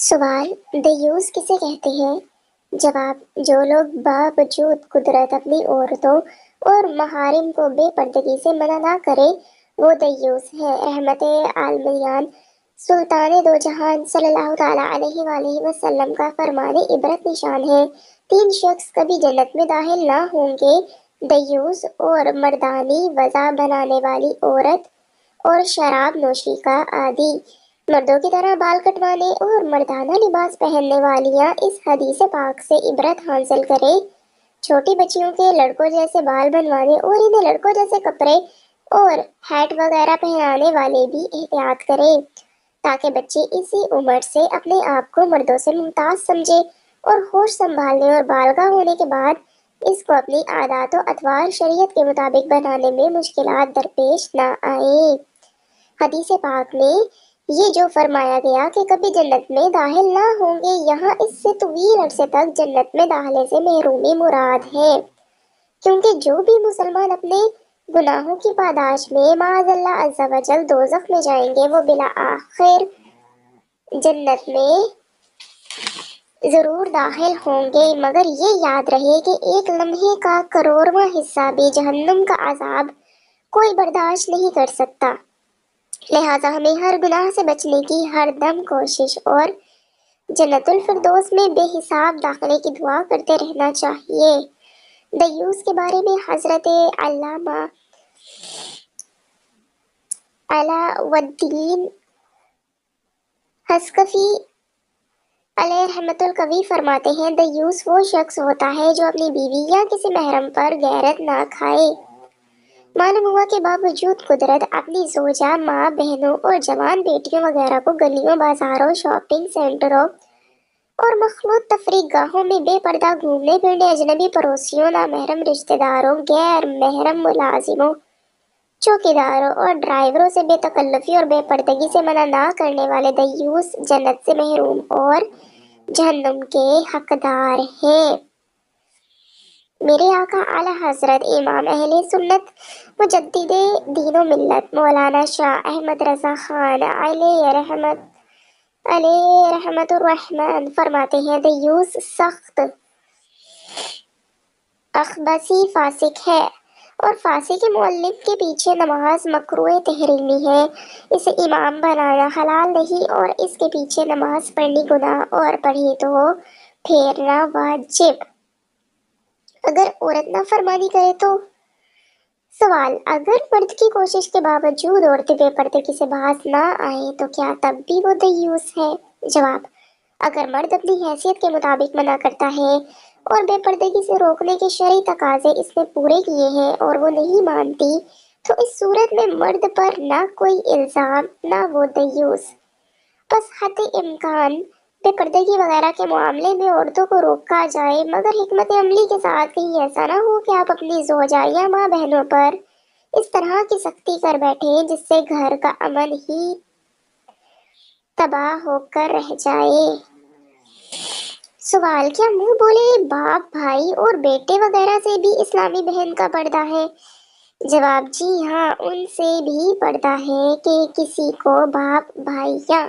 سوال: دیوس کسے کہتے ہیں؟ جواب: جو لوگ باوجود قدرت اپنی عورتوں اور محارم کو بے پردگی سے منع نہ کرے وہ دیوس ہے۔ رحمت عالمین سلطان دو جہان صلی اللہ تعالیٰ علیہ وآلہ وسلم کا فرمان عبرت نشان ہے۔ 3 شخص کبھی جنت میں داخل نہ ہوں گے: دیوس اور مردانی وضع بنانے والی عورت اور شراب نوشی کا عادی۔ مردوں کی طرح بال کٹوانے اور مردانہ لباس پہننے والیاں اس حدیث پاک سے عبرت حاصل کریں۔ چھوٹی بچیوں کے لڑکوں جیسے بال بنوانے اور انہیں لڑکوں جیسے کپڑے اور ہیٹ وغیرہ پہنانے والے بھی احتیاط کریں، تاکہ بچی اسی عمر سے اپنے آپ کو مردوں سے ممتاز سمجھے اور ہوش سنبھالنے اور بالغ ہونے کے بعد اس کو اپنی عادات و اطوار شریعت کے مطابق بنانے میں مشکلات درپیش نہ آئیں۔ حدیث پاک میں یہ جو فرمایا گیا کہ کبھی جنت میں داخل نہ ہوں گے، یہاں اس سے طویل عرصے تک جنت میں داخلے سے محرومی مراد ہے، کیونکہ جو بھی مسلمان اپنے گناہوں کی پاداش میں معاذ اللہ عز و جل دوزخ میں جائیں گے، وہ بالآخر جنت میں ضرور داخل ہوں گے، مگر یہ یاد رہے کہ ایک لمحے کا کروڑواں حصہ بھی جہنم کا عذاب کوئی برداشت نہیں کر سکتا۔ لہٰذا ہمیں ہر گناہ سے بچنے کی ہر دم کوشش اور جنت الفردوس میں بے حساب داخلے کی دعا کرتے رہنا چاہیے۔ دیوس کے بارے میں حضرت علامہ علاءالدین حصکفی علیہ رحمت القوی فرماتے ہیں: دیوس وہ شخص ہوتا ہے جو اپنی بیوی یا کسی محرم پر غیرت نہ کھائے۔ معلوم ہوا کہ باوجود قدرت اپنی زوجہ، ماں، بہنوں اور جوان بیٹیوں وغیرہ کو گلیوں، بازاروں، شاپنگ سینٹروں اور مخلوط تفریح گاہوں میں بے پردہ گھومنے پھرنے، اجنبی پڑوسیوں، نامحرم رشتہ داروں، غیر محرم ملازموں، چوکیداروں اور ڈرائیوروں سے بے تکلفی اور بے پردگی سے منع نہ کرنے والے دیوس جنت سے محروم اور جہنم کے حقدار ہیں۔ میرے آقا اعلیٰ حضرت امام اہل سنت مجدد دین و ملت مولانا شاہ احمد رضا خان علیہ رحمت الرحمن فرماتے ہیں: دیوس سخت اخبثی فاسق ہے، اور فاسق کے مؤلف کے پیچھے نماز مکروہ تحریمی ہے، اسے امام بنانا حلال نہیں، اور اس کے پیچھے نماز پڑھنی گناہ اور پڑھی تو پھیرنا واجب۔ اگر عورت نافرمانی کرے تو؟ سوال: اگر مرد کی کوشش کے باوجود عورتیں بے پردگی سے باز نہ آئیں تو کیا تب بھی وہ دیوس ہے؟ جواب: اگر مرد اپنی حیثیت کے مطابق منع کرتا ہے اور بے پردگی سے روکنے کے شرعی تقاضے اس نے پورے کیے ہیں اور وہ نہیں مانتی، تو اس صورت میں مرد پر نہ کوئی الزام نہ وہ دیوس۔ بس حد امکان بے پردگی وغیرہ کے معاملے میں عورتوں کو روکا جائے، مگر حکمت عملی کے ساتھ کہیں ایسا نہ ہو کہ آپ اپنی زوجہ یا ماں بہنوں پر اس طرح کی سختی کر بیٹھیں جس سے گھر کا امن ہی تباہ ہو کر رہ جائے۔ سوال: کیا منہ بولے باپ، بھائی اور بیٹے وغیرہ سے بھی اسلامی بہن کا پردہ ہے؟ جواب: جی ہاں، ان سے بھی پردہ ہے کہ کسی کو باپ، بھائی یا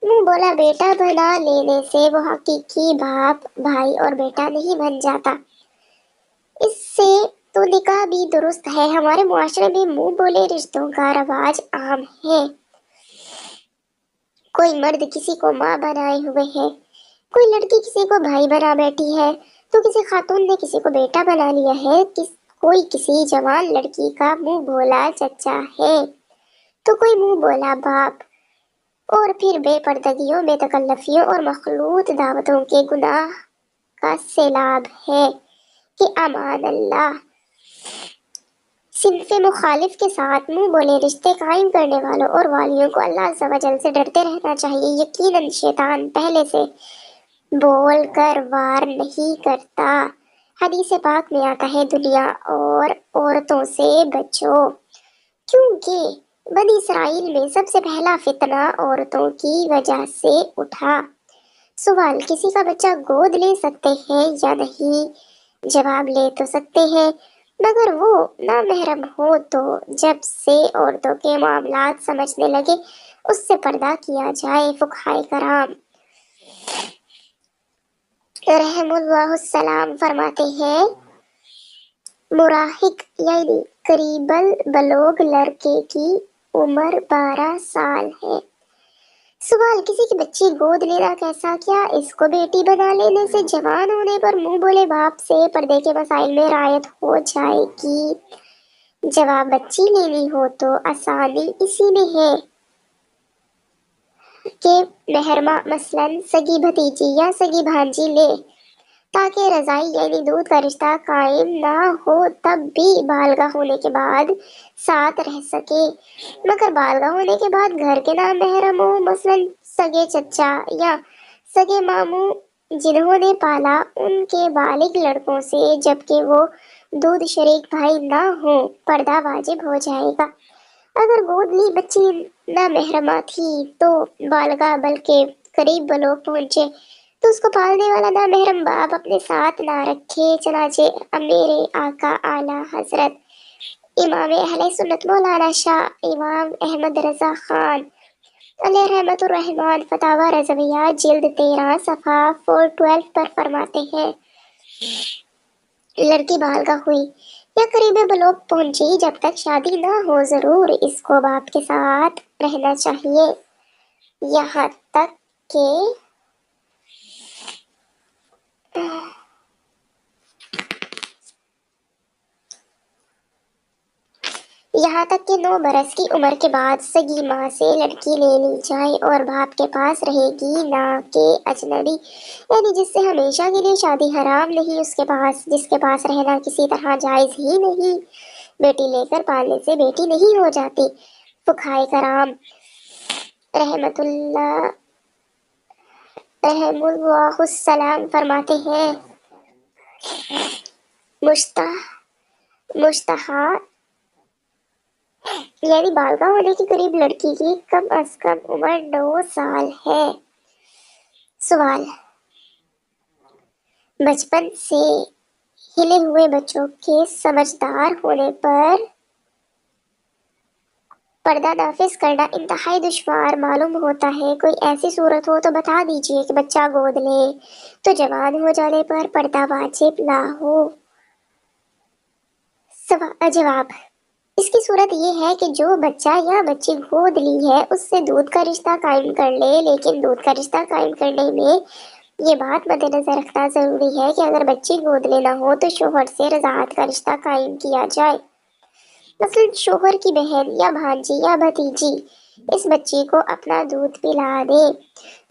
منہ بولا بیٹا بنا لینے سے وہ حقیقی باپ، بھائی اور بیٹا نہیں بن جاتا۔ اس سے تو نکاح بھی درست ہے۔ ہمارے معاشرے میں منہ بولے رشتوں کا رواج عام ہے۔ کوئی مرد کسی کو ماں بنائے ہوئے ہے، کوئی لڑکی کسی کو بھائی بنا بیٹھی ہے، تو کسی خاتون نے کسی کو بیٹا بنا لیا ہے، کوئی کسی جوان لڑکی کا منہ بولا چچا ہے، تو کوئی منہ بولا باپ، اور پھر بے پردگیوں، بے تکلفیوں اور مخلوط دعوتوں کے گناہ کا سیلاب ہے کہ امان اللہ۔ صنف مخالف کے ساتھ منہ بولے رشتے قائم کرنے والوں اور والیوں کو اللہ عز و جل سے ڈرتے رہنا چاہیے۔ یقیناً شیطان پہلے سے بول کر وار نہیں کرتا۔ حدیث پاک میں آتا ہے: دنیا اور عورتوں سے بچو، کیونکہ بنی اسرائیل میں سب سے پہلا فتنہ عورتوں کی وجہ سے اٹھا۔ سوال: کسی کا بچہ گود لے سکتے ہیں یا نہیں؟ جواب: لے تو سکتے ہیں، مگر وہ نامحرم ہو تو جب سے عورتوں کے معاملات سمجھنے لگے اس سے پردہ کیا جائے۔ فقہائے کرام رحم اللہ السلام فرماتے ہیں مراہق یعنی قریب البلوغ لڑکے کی عمر 12 سال ہے۔ سوال، کسی کی بچی گود لینا کیسا؟ کیا اس کو بیٹی بنا لینے سے جوان ہونے پر منہ بولے باپ سے پردے کے مسائل میں رعایت ہو جائے گی؟ جواب، بچی لینی ہو تو آسانی اسی میں ہے کہ محرمہ مثلاً سگی بھتیجی یا سگی بھانجی لے، تاکہ رضاعی یعنی دودھ کا رشتہ قائم نہ ہو تب بھی بالغہ ہونے کے بعد ساتھ رہ سکے، مگر بالغہ ہونے کے بعد گھر کے نام محرم ہو، مثلاً سگے چچا یا سگے ماموں جنہوں نے پالا ان کے بالغ لڑکوں سے، جبکہ وہ دودھ شریک بھائی نہ ہوں، پردہ واجب ہو جائے گا۔ اگر گود لی بچی نہ محرمہ تھی تو بالغہ بلکہ قریب بلوغ پہنچے تو اس کو پالنے والا نہ محرم باپ اپنے ساتھ نہ رکھے، چنانچہ میرے آقا اعلیٰ حضرت امام اہل سنت مولانا شاہ امام احمد رضا خان علیہ رحمت الرحمن فتاوی رضویہ جلد 13 صفحہ 412 پر فرماتے ہیں، لڑکی بالغہ ہوئی یا قریب بلوغ پہنچی، جب تک شادی نہ ہو ضرور اس کو باپ کے ساتھ رہنا چاہیے، یہاں تک کہ یہاں تک کہ 9 برس کی عمر کے بعد سگی ماں سے لڑکی لے لی جائے اور باپ کے پاس رہے گی، نہ کہ اجنبی، یعنی جس سے ہمیشہ کے لیے شادی حرام نہیں، اس کے پاس جس کے پاس رہنا کسی طرح جائز ہی نہیں۔ بیٹی لے کر پالنے سے بیٹی نہیں ہو جاتی۔ فقہائے کرام رحم اللہ السلام فرماتے ہیں مشتہا یعنی بالغہ ہونے کے قریب لڑکی کی کم از کم عمر 9 سال ہے۔ سوال، بچپن سے ہلے ہوئے بچوں کے سمجھدار ہونے پر پردہ نافذ کرنا انتہائی دشوار معلوم ہوتا ہے، کوئی ایسی صورت ہو تو بتا دیجیے کہ بچہ گود لے تو جوان ہو جانے پر پردہ واجب نہ ہو۔ جواب، اس کی صورت یہ ہے کہ جو بچہ یا بچی گود لی ہے اس سے دودھ کا رشتہ قائم کر لے، لیکن دودھ کا رشتہ قائم کرنے میں یہ بات مد نظر رکھنا ضروری ہے کہ اگر بچی گود لینا ہو تو شوہر سے رضاعت کا رشتہ قائم کیا جائے، مثلا شوہر کی بہن یا بھانجی یا بھتیجی اس بچی کو اپنا دودھ پلا دے،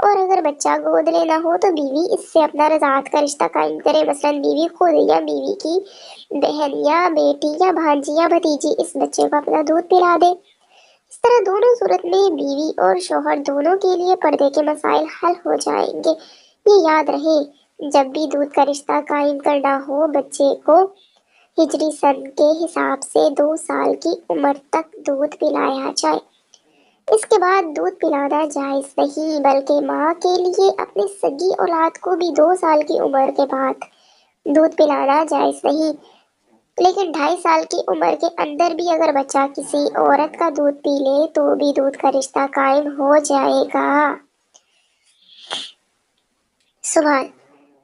اور اگر بچہ گود لینا ہو تو بیوی اس سے اپنا رضاعت کا رشتہ قائم کرے، مثلا بیوی خود یا بیوی کی بہن یا بیٹی یا بھانجی یا بھتیجی اس بچے کو اپنا دودھ پلا دے۔ اس طرح دونوں صورت میں بیوی اور شوہر دونوں کے لیے پردے کے مسائل حل ہو جائیں گے۔ یہ یاد رہے، جب بھی دودھ کا رشتہ قائم کرنا ہو بچے کو ہجری سن کے حساب سے 2 سال کی عمر تک دودھ پلایا جائے، اس کے بعد دودھ پلانا جائز نہیں، بلکہ ماں کے لیے اپنی سگی اولاد کو بھی 2 سال کی عمر کے بعد دودھ پلانا جائز نہیں، لیکن 2.5 سال کی عمر کے اندر بھی اگر بچہ کسی عورت کا دودھ پی لے تو بھی دودھ کا رشتہ قائم ہو جائے گا۔ سوال،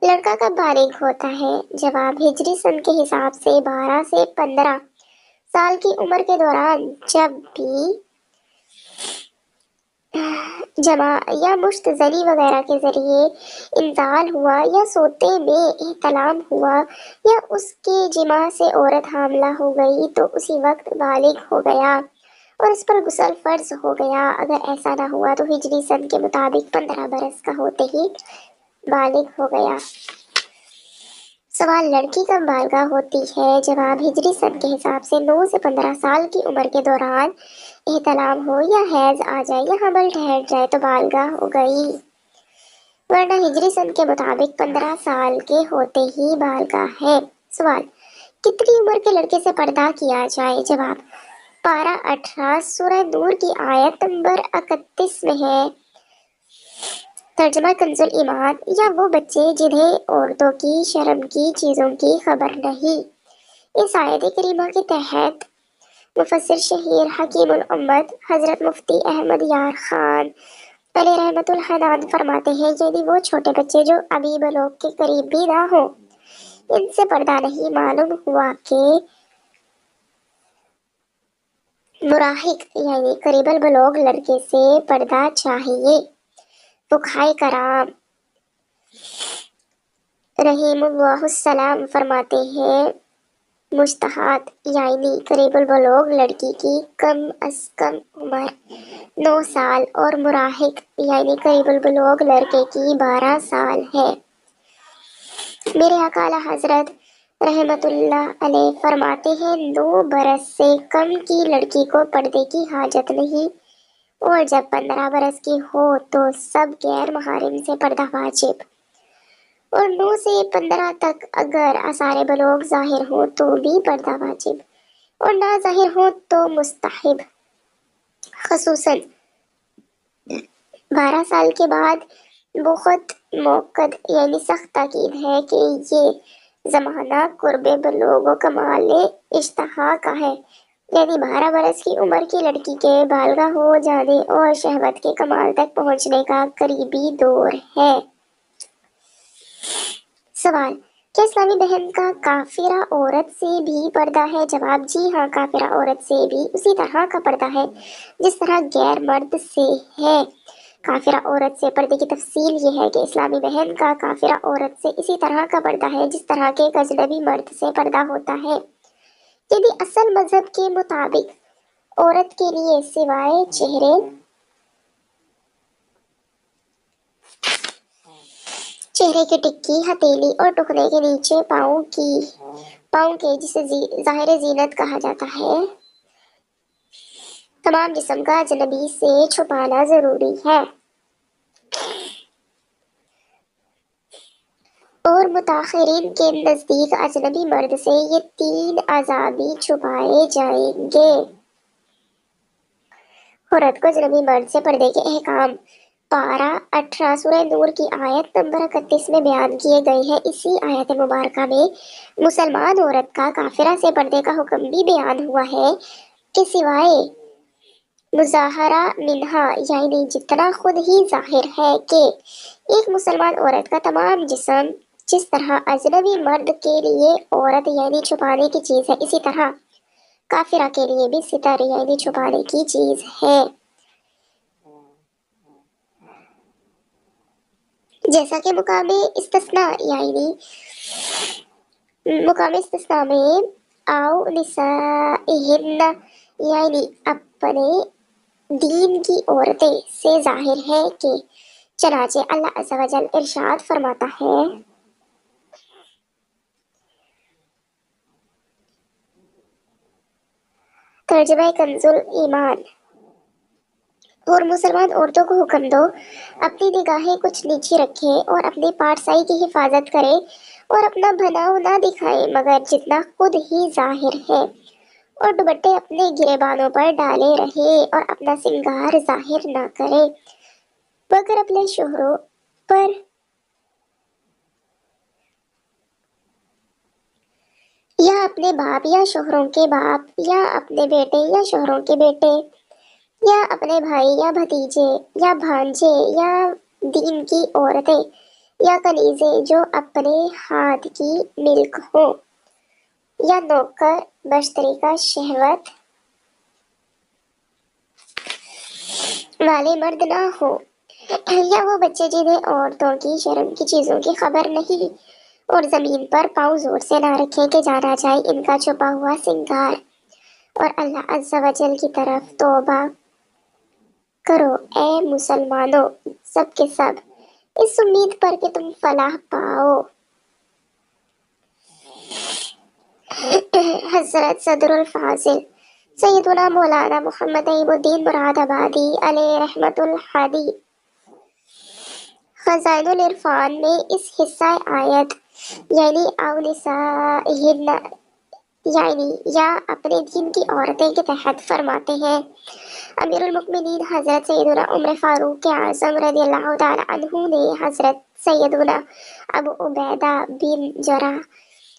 لڑکا کب بالغ ہوتا ہے؟ جواب، ہجری سن کے حساب سے 12 سے 15 سال کی عمر کے دوران جب بھی جمع یا مشت زنی وغیرہ کے ذریعے انزال ہوا یا سوتے میں احتلام ہوا یا اس کے جمع سے عورت حاملہ ہو گئی تو اسی وقت بالغ ہو گیا اور اس پر غسل فرض ہو گیا۔ اگر ایسا نہ ہوا تو ہجری سن کے مطابق 15 برس کا ہوتے ہی بالغ ہو گیا۔ سوال، لڑکی کب بالغہ ہوتی ہے؟ جواب، ہجری سن کے حساب سے 9 سے 15 سال کی عمر کے دوران احتلام ہو یا حیض آ جائے یا حمل ٹھہر جائے تو بالغہ ہو گئی، ورنہ ہجری سن کے مطابق 15 سال کے ہوتے ہی بالغہ ہے۔ سوال، کتنی عمر کے لڑکے سے پردہ کیا جائے؟ جواب، پارہ 18 سورہ نور کی آیت نمبر 31 میں ہے۔ ترجمہ کنز الایمان، یا وہ بچے جنہیں عورتوں کی شرم کی چیزوں کی خبر نہیں۔ اس آیت کریمہ کے تحت مفسر شہیر حکیم الامت حضرت مفتی احمد یار خان علی رحمت الحنان فرماتے ہیں یعنی وہ چھوٹے بچے جو ابھی بلوغ کے قریب بھی نہ ہو، ان سے پردہ نہیں معلوم ہوا کہ مراہق یعنی قریب البلوغ لڑکے سے پردہ چاہیے۔ فقہائے کرام رحیم اللہ السلام فرماتے ہیں مستحاض یعنی قریب البلوغ لڑکی کی کم از کم عمر 9 سال اور مراہق یعنی قریب البلوغ لڑکے کی 12 سال ہے۔ میرے آقا اعلیٰ حضرت رحمت اللہ علیہ فرماتے ہیں 9 برس سے کم کی لڑکی کو پردے کی حاجت نہیں، اور جب 15 برس کی ہو تو سب غیر محارم سے پردہ واجب، اور 9 سے 15 تک اگر آثار بلوغ ظاہر ہو تو بھی پردہ واجب، اور نہ ظاہر ہو تو مستحب۔ خصوصاً 12 سال کے بعد بہت موقد یعنی سخت تاکید ہے کہ یہ زمانہ قرب بلوغ و کمال اشتہا کا ہے، یعنی 12 برس کی عمر کی لڑکی کے بالغ ہو جانے اور شہوت کے کمال تک پہنچنے کا قریبی دور ہے۔ سوال: کیا اسلامی بہن کا کافرہ عورت سے بھی پردہ ہے؟ جواب: جی ہاں، کافرہ عورت سے بھی اسی طرح کا پردہ ہے جس طرح غیر مرد سے ہے۔ کافرہ عورت سے پردے کی تفصیل یہ ہے کہ اسلامی بہن کا کافرہ عورت سے اسی طرح کا پردہ ہے جس طرح کے ایک اجنبی مرد سے پردہ ہوتا ہے۔ یعنی اصل مذہب کے مطابق عورت کے لیے سوائے چہرے کی ٹکی، ہتھیلی اور ٹخنے کے نیچے پاؤں کے جسے ظاہر زینت کہا جاتا ہے، تمام جسم کا اجنبی سے چھپانا ضروری ہے، اور متاخرین کے نزدیک اجنبی مرد سے یہ 3 اعضاء بھی چھپائے جائیں گے۔ عورت کو اجنبی مرد سے پردے کے احکام پارہ 18 سورہ نور کی آیت نمبر 31 میں بیان کیے گئے ہیں۔ اسی آیت مبارکہ میں مسلمان عورت کا کافرہ سے پردے کا حکم بھی بیان ہوا ہے کہ سوائے مظاہرہ منہا یعنی جتنا خود ہی ظاہر ہے کہ ایک مسلمان عورت کا تمام جسم جس طرح اجنبی مرد کے لیے عورت یعنی چھپانے کی چیز ہے، اسی طرح کافرہ کے لیے بھی ستر یعنی چھپانے کی چیز ہے۔ جیسا کہ مقام استثناء میں او نسائہن یعنی اپنے دین کی عورتیں سے ظاہر ہے کہ چنانچہ اللہ عز و جل ارشاد فرماتا ہے ترجمہ کنز ایمان: اور مسلمان عورتوں کو حکم دو اپنی نگاہیں کچھ نیچی رکھیں اور اپنی پارسائی کی حفاظت کریں اور اپنا بھناؤ نہ دکھائیں مگر جتنا خود ہی ظاہر ہے، اور دوپٹے اپنے گریبانوں پر ڈالے رہیں اور اپنا سنگار ظاہر نہ کریں مگر اپنے شوہروں پر یا اپنے باپ یا شوہروں کے باپ یا اپنے بیٹے یا شوہروں کے بیٹے یا اپنے بھائی یا بھتیجے یا بھانجے یا دین کی عورتیں یا کنیزیں جو اپنے ہاتھ کی ملک ہوں یا نوکر بشتری کا شہوت والے مرد نہ ہو یا وہ بچے جنہیں عورتوں کی شرم کی چیزوں کی خبر نہیں، اور زمین پر پاؤں زور سے نہ رکھیں کہ جانا جائے ان کا چھپا ہوا سنگار، اور اللہ عز و جل کی طرف توبہ کرو اے مسلمانوں سب کے سب، اس امید پر کہ تم فلاح پاؤ۔ حضرت صدر الفاضل سیدنا مولانا محمد نعیم الدین مراد آبادی علیہ رحمت الہادی خزائن العرفان میں اس حصہ آیت یعنی او نسائہن یعنی یا اپنے دین کی عورتیں کے تحت فرماتے ہیں امیر المؤمنین حضرت سیدنا عمر فاروق اعظم رضی اللہ تعالی عنہ نے حضرت سیدنا ابو عبیدہ بن جراح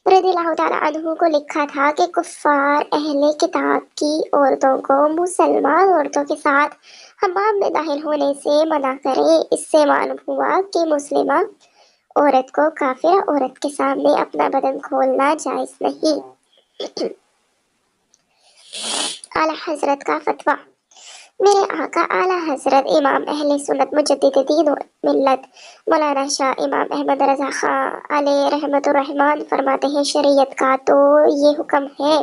رضی اللہ تعالی عنہ کو لکھا تھا کہ کفار اہل کتاب کی عورتوں کو مسلمان عورتوں کے ساتھ حمام میں داخل ہونے سے منع کریں۔ اس سے معلوم ہوا کہ مسلمہ عورت کو کافرہ عورت کے سامنے اپنا بدن کھولنا جائز نہیں۔ اعلیٰ حضرت کا فتویٰ۔ میرے آقا اعلیٰ حضرت امام اہل سنت مجدد دین و ملت مولانا شاہ امام احمد رضا خان علیہ رحمت الرحمن فرماتے ہیں، شریعت کا تو یہ حکم ہے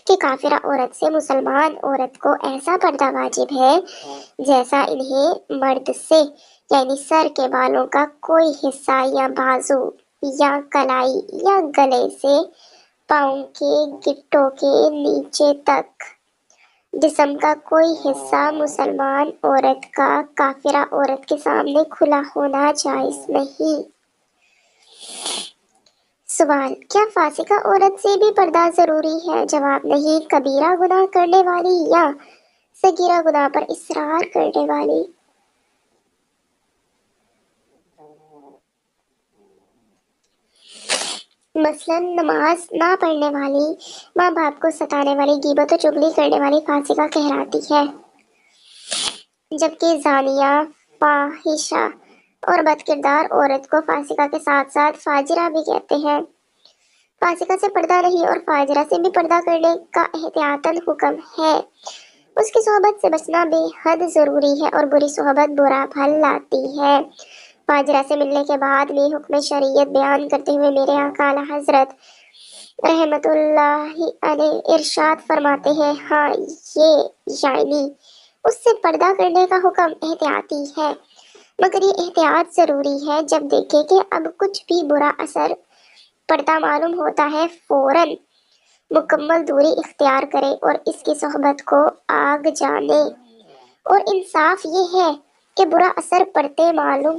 کہ کافرہ عورت سے مسلمان عورت کو ایسا پردہ واجب ہے جیسا انہیں مرد سے، یعنی سر کے بالوں کا کوئی حصہ یا بازو یا کلائی یا گلے سے پاؤں کے گٹوں کے نیچے تک جسم کا کوئی حصہ مسلمان عورت کا کافرہ عورت کے سامنے کھلا ہونا جائز نہیں۔ سوال: کیا فاسقہ عورت سے بھی پردہ ضروری ہے؟ جواب: نہیں، کبیرہ گناہ کرنے والی یا صغیرہ گناہ پر اصرار کرنے والی۔ مثلاً نماز نہ پڑھنے والی، ماں باپ کو ستانے والی، غیبت و چغلی کرنے والی فاسقہ کہلاتی ہے، جبکہ زانیہ، فاحشہ اور بد کردار عورت کو فاسقہ کے ساتھ ساتھ فاجرہ بھی کہتے ہیں۔ فاسقہ سے پردہ نہیں اور فاجرہ سے بھی پردہ کرنے کا احتیاطاً حکم ہے۔ اس کی صحبت سے بچنا بے حد ضروری ہے اور بری صحبت برا پھل لاتی ہے۔ فاجرہ سے ملنے کے بعد بھی حکم شریعت بیان کرتے ہوئے میرے آقا اعلیٰ حضرت رحمت اللہ علیہ ارشاد فرماتے ہیں، ہاں یہ یعنی اس سے پردہ کرنے کا حکم احتیاطی ہے، مگر یہ احتیاط ضروری ہے جب دیکھے کہ اب کچھ بھی برا اثر پڑتا معلوم ہوتا ہے فوراً مکمل دوری اختیار کرے اور اس کی صحبت کو آگ جانے۔ اور انصاف یہ ہے کہ برا اثر پڑتے معلوم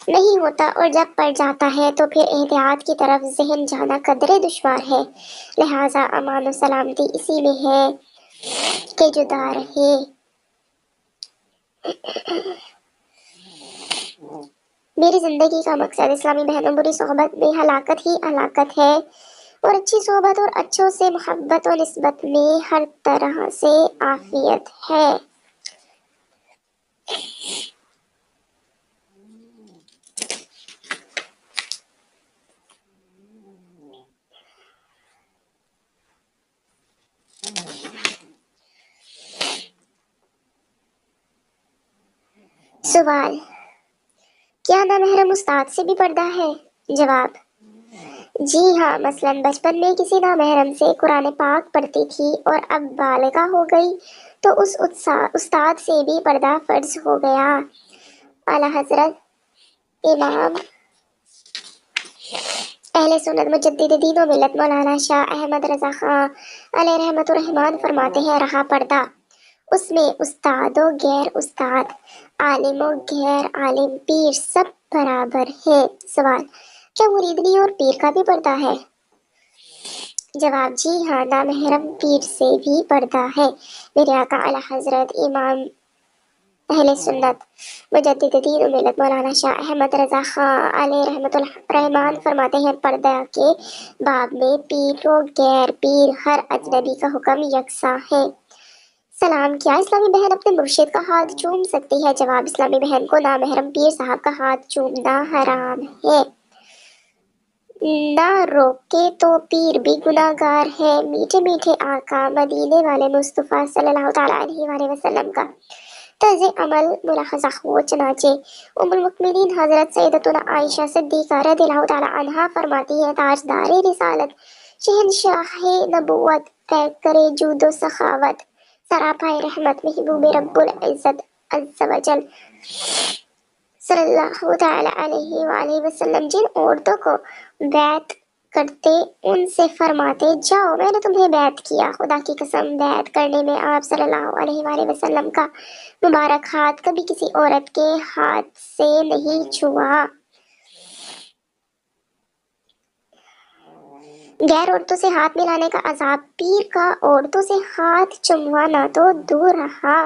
نہیں ہوتا اور جب پڑ جاتا ہے تو پھر احتیاط کی طرف ذہن جانا قدرے دشوار ہے، لہٰذا امان و سلامتی اسی میں ہے کہ جدا رہے۔ میری زندگی کا مقصد اسلامی بہنوں بری صحبت میں ہلاکت ہی ہلاکت ہے اور اچھی صحبت اور اچھوں سے محبت و نسبت میں ہر طرح سے عافیت ہے۔ سوال: کیا نامحرم استاد سے بھی پردہ ہے؟ جواب: جی ہاں، مثلاً بچپن میں کسی نامحرم سے قرآن پاک پڑھتی تھی اور اب بالغہ ہو گئی تو اس استاد سے بھی پردہ فرض ہو گیا۔ اعلیٰ حضرت امام اہل سنت مجدد دین و ملت مولانا شاہ احمد رضا خان علیہ رحمت الرحمن فرماتے ہیں، رہا پردہ، اس میں استاد و غیر استاد، عالم و غیر عالم، پیر سب برابر ہیں۔ سوال: کیا مریدنی اور پیر کا بھی پردہ ہے؟ جواب: جی ہاں، نامحرم پیر سے بھی پردہ ہے۔ میرے آقا اعلیٰ حضرت امام اہل سنت مجدد دین و ملت مولانا شاہ احمد رضا خان علیہ رحمت الرحمن فرماتے ہیں، پردہ کے باب میں پیر و غیر پیر ہر اجنبی کا حکم یکساں ہے۔ سلام: کیا اسلامی بہن اپنے مرشد کا ہاتھ چوم سکتی ہے؟ جواب: اسلامی بہن کو نامحرم پیر صاحب کا ہاتھ چومنا حرام ہے، نہ روکے تو پیر بھی گناہ گار ہے۔ میٹھے میٹھے آقا مدینے والے مصطفیٰ صلی اللہ تعالیٰ علیہ وآلہ وسلم کا طرز عمل ملاحظہ ہو، چنانچہ ام المؤمنین حضرت سیدتنا عائشہ صدیقہ رضی اللہ تعالیٰ عنہا فرماتی ہیں، تاجدار رسالت، شہنشاہ نبوت، پیکر جود و سخاوت، سراپائے رحمت، محبوب رب العزت عز و جل صلی اللہ تعالیٰ علیہ وآلہ وسلم جن عورتوں کو بیعت کرتے ان سے فرماتے، جاؤ، میں نے تمہیں بیعت کیا، خدا کی قسم بیعت کرنے میں آپ صلی اللہ علیہ وآلہ وسلم کا مبارک ہاتھ کبھی کسی عورت کے ہاتھ سے نہیں چھوا۔ غیر عورتوں سے ہاتھ ملانے کا عذاب، پیر کا عورتوں سے ہاتھ چموانا تو دور رہا،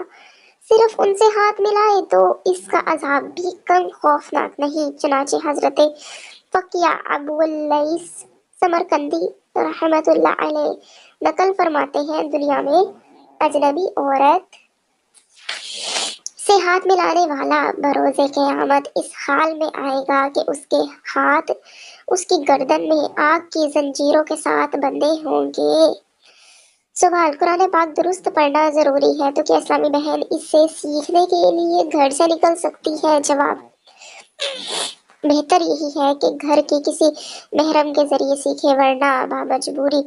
صرف ان سے ہاتھ ملائے تو اس کا عذاب بھی کم خوفناک نہیں۔ چنانچہ حضرت فقیہ ابو اللیث سمرقندی رحمت اللہ علیہ نقل فرماتے ہیں دنیا میں اجنبی عورت سے ہاتھ ملانے والا بروز قیامت اس حال میں آئے گا کہ اس کے ہاتھ اس کی گردن میں آگ کی زنجیروں کے ساتھ بندھے ہوں گے۔ سوال: قرآن پاک درست پڑھنا ضروری ہے تو کیا اسلامی بہن اسے سیکھنے کے لیے گھر سے نکل سکتی ہے؟ جواب: بہتر یہی ہے کہ گھر کے کسی محرم کے ذریعے سیکھے، ورنہ بامجبوری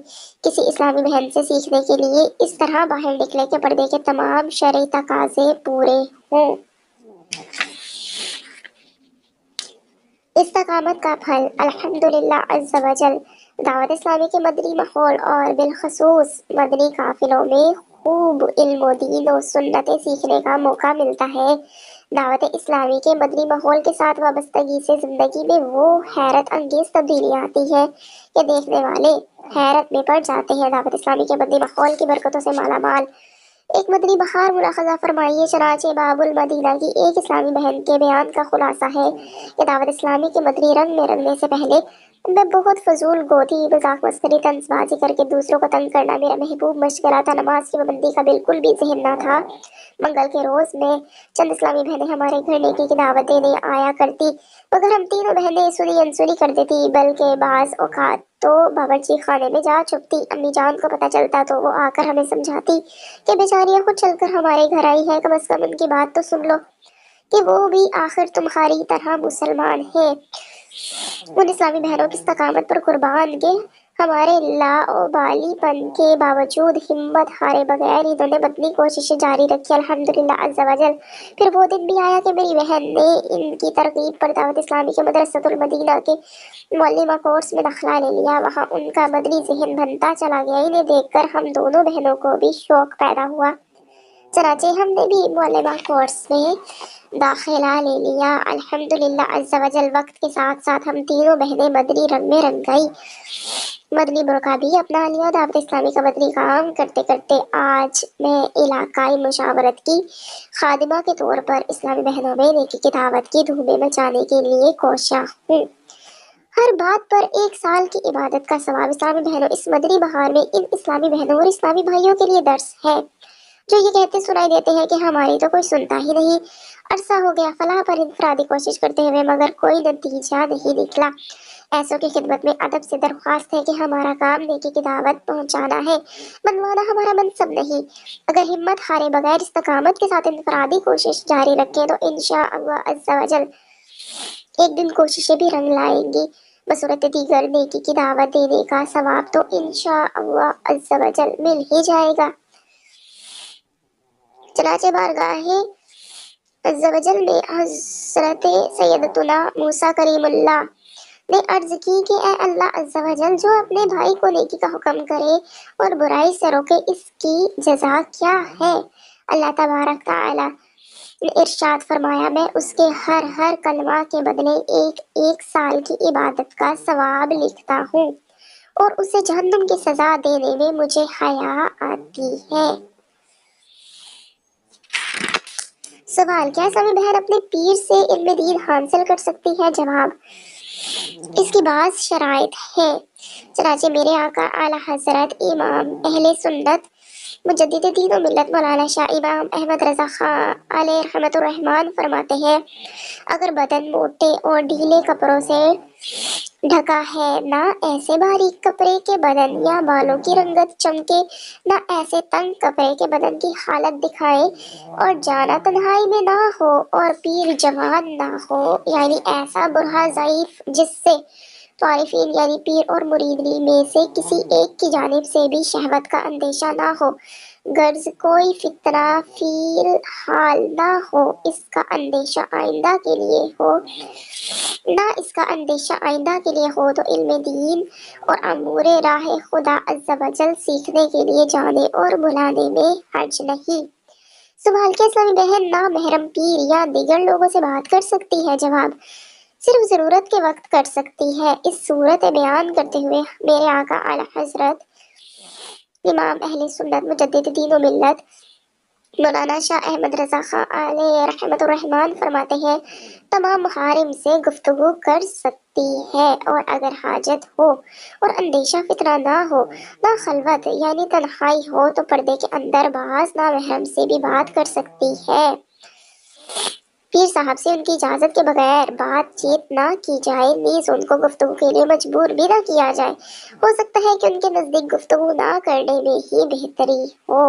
کسی اسلامی بہن سے سیکھنے کے لیے اس طرح باہر نکلے کہ پردے کے تمام شرعی تقاضے پورے ہوں۔ استقامت کا پھل: الحمدللہ عز وجل دعوت اسلامی کے مدنی ماحول اور بالخصوص مدنی قافلوں میں خوب علم و دین و سنتیں سیکھنے کا موقع ملتا ہے۔ دعوت اسلامی کے مدنی ماحول کے ساتھ وابستگی سے زندگی میں وہ حیرت انگیز تبدیلی آتی ہے کہ دیکھنے والے حیرت میں پڑ جاتے ہیں۔ دعوت اسلامی کے مدنی ماحول کی برکتوں سے مالا مال ایک مدنی بہار ملاحظہ فرمائیے۔ چنانچہ باب المدینہ کی ایک اسلامی بہن کے بیان کا خلاصہ ہے کہ دعوت اسلامی کے مدنی رنگ میں رنگنے سے پہلے میں بہت فضول گودی، مذاق مسخری، طنز بازی کر کے دوسروں کو تنگ کرنا میرا محبوب مشغلہ تھا۔ نماز کی پابندی کا بالکل بھی ذہن نہ تھا۔ منگل کے روز میں چند اسلامی بہنیں ہمارے گھر نیکی کی دعوت دینے آیا کرتی، مگر ہم تینوں بہنیں سنی انسنی کرتی تھی، بلکہ بعض اوقات تو باورچی خانے میں جا چھپتی۔ امی جان کو پتہ چلتا تو وہ آ کر ہمیں سمجھاتی کہ بیچاریاں خود چل کر ہمارے گھر آئی ہے، کم از کم ان کی بات تو سن لو کہ وہ بھی آخر تمہاری طرح مسلمان ہیں۔ ان اسلامی بہنوں کی استقامت پر قربان کہ ہمارے لاابالی پن کے باوجود ہمت ہارے بغیر انہوں نے مدنی کوششیں جاری رکھی، الحمدللہ عز وجل۔ پھر وہ دن بھی آیا کہ میری بہن نے ان کی ترغیب پر دعوت اسلامی کے مدرسۃ المدینہ کے معلمہ کورس میں داخلہ لے لیا۔ وہاں ان کا مدنی ذہن بنتا چلا گیا۔ انہیں دیکھ کر ہم دونوں بہنوں کو بھی شوق پیدا ہوا، چنانچہ ہم نے بھی معلمہ کورس میں داخلہ لے لیا، الحمدللہ عز وجل۔ وقت کے ساتھ ساتھ ہم تینوں بہنیں مدنی رنگ میں رنگ گئی، مدنی برقع بھی اپنا لیا۔ دعوت اسلامی کا مدنی کام کرتے کرتے آج میں علاقائی مشاورت کی خادمہ کے طور پر اسلامی بہنوں میں نیکی کی دعوت کی دھومیں مچانے کے لیے کوشاں ہوں۔ ہر بات پر ایک سال کی عبادت کا ثواب۔ اسلامی بہنوں، اس مدنی بہار میں ان اسلامی بہنوں اور اسلامی بھائیوں کے لیے درس ہے جو یہ کہتے سنائی دیتے ہیں کہ ہماری تو کوئی سنتا ہی نہیں، عرصہ ہو گیا فلاح پر انفرادی کوشش کرتے ہوئے مگر کوئی نتیجہ نہیں نکلا۔ ایسوں کی خدمت میں ادب سے درخواست ہے کہ ہمارا کام نیکی کی دعوت پہنچانا ہے، منوانا ہمارا منصب نہیں۔ اگر ہمت ہارے بغیر استقامت کے ساتھ انفرادی کوشش جاری رکھیں تو انشاءاللہ عز وجل ایک دن کوششیں بھی رنگ لائیں گی، بصورت دیگر نیکی کی دعوت دینے کا ثواب تو انشاءاللہ عز وجل مل ہی جائے گا۔ چنانچہ بارگاہ عز وجل میں حضرت سیدتنا موسیٰ کلیم اللہ نے عرض کی کہ اے اللہ عز وجل، جو اپنے بھائی کو نیکی کا حکم کرے اور برائی سے روکے، اس کی جزا کیا ہے؟ اللہ تبارک تعالی نے ارشاد فرمایا، میں اس کے ہر کلمہ کے بدلے ایک سال کی عبادت کا ثواب لکھتا ہوں اور اسے جہنم کی سزا دینے میں مجھے حیا آتی ہے۔ سوال: کیا اسلامی بہن اپنے پیر سے علم دین حاصل کر سکتی ہے؟ جواب: اس کی بعض شرائط ہیں۔ چنانچہ میرے آقا اعلیٰ حضرت امام اہل سنت مجدد دین و ملت مولانا شاہ امام احمد رضا خاں علیہ رحمۃ الرحمن فرماتے ہیں، اگر بدن موٹے اور ڈھیلے کپڑوں سے ڈھکا ہے، نہ ایسے باریک کپڑے کے بدن یا بالوں کی رنگت چمکے، نہ ایسے تنگ کپڑے کے بدن کی حالت دکھائے، اور جانا تنہائی میں نہ ہو، اور پیر جوان نہ ہو، یعنی ایسا برہا ضعیف جس سے طارفین یعنی پیر اور مریدین میں سے کسی ایک کی جانب سے بھی شہوت کا اندیشہ نہ ہو، غرض کوئی فتنہ فی الحال نہ ہو، اس کا اندیشہ آئندہ کے لیے ہو، تو علم دین اور امور راہ خدا عز وجل سیکھنے کے لیے جانے اور بلانے میں حرج نہیں۔ سوال: کیا اسلامی بہن نامحرم پیر یا دیگر لوگوں سے بات کر سکتی ہے؟ جواب: صرف ضرورت کے وقت کر سکتی ہے۔ اس صورت بیان کرتے ہوئے میرے آقا اعلیٰ حضرت امام اہل سنت مجدد دین و ملت مولانا شاہ احمد رضا خان علیہ رحمت الرحمان فرماتے ہیں تمام محارم سے گفتگو کر سکتی ہے، اور اگر حاجت ہو اور اندیشہ فتنہ نہ ہو، نہ خلوت یعنی تنہائی ہو، تو پردے کے اندر بعض نامحرم سے بھی بات کر سکتی ہے۔ پیر صاحب سے ان کی اجازت کے بغیر بات چیت نہ کی جائے، نیز ان کو گفتگو کے لیے مجبور بھی نہ کیا جائے۔ ہو سکتا ہے کہ ان کے نزدیک گفتگو نہ کرنے میں ہی بہتری ہو۔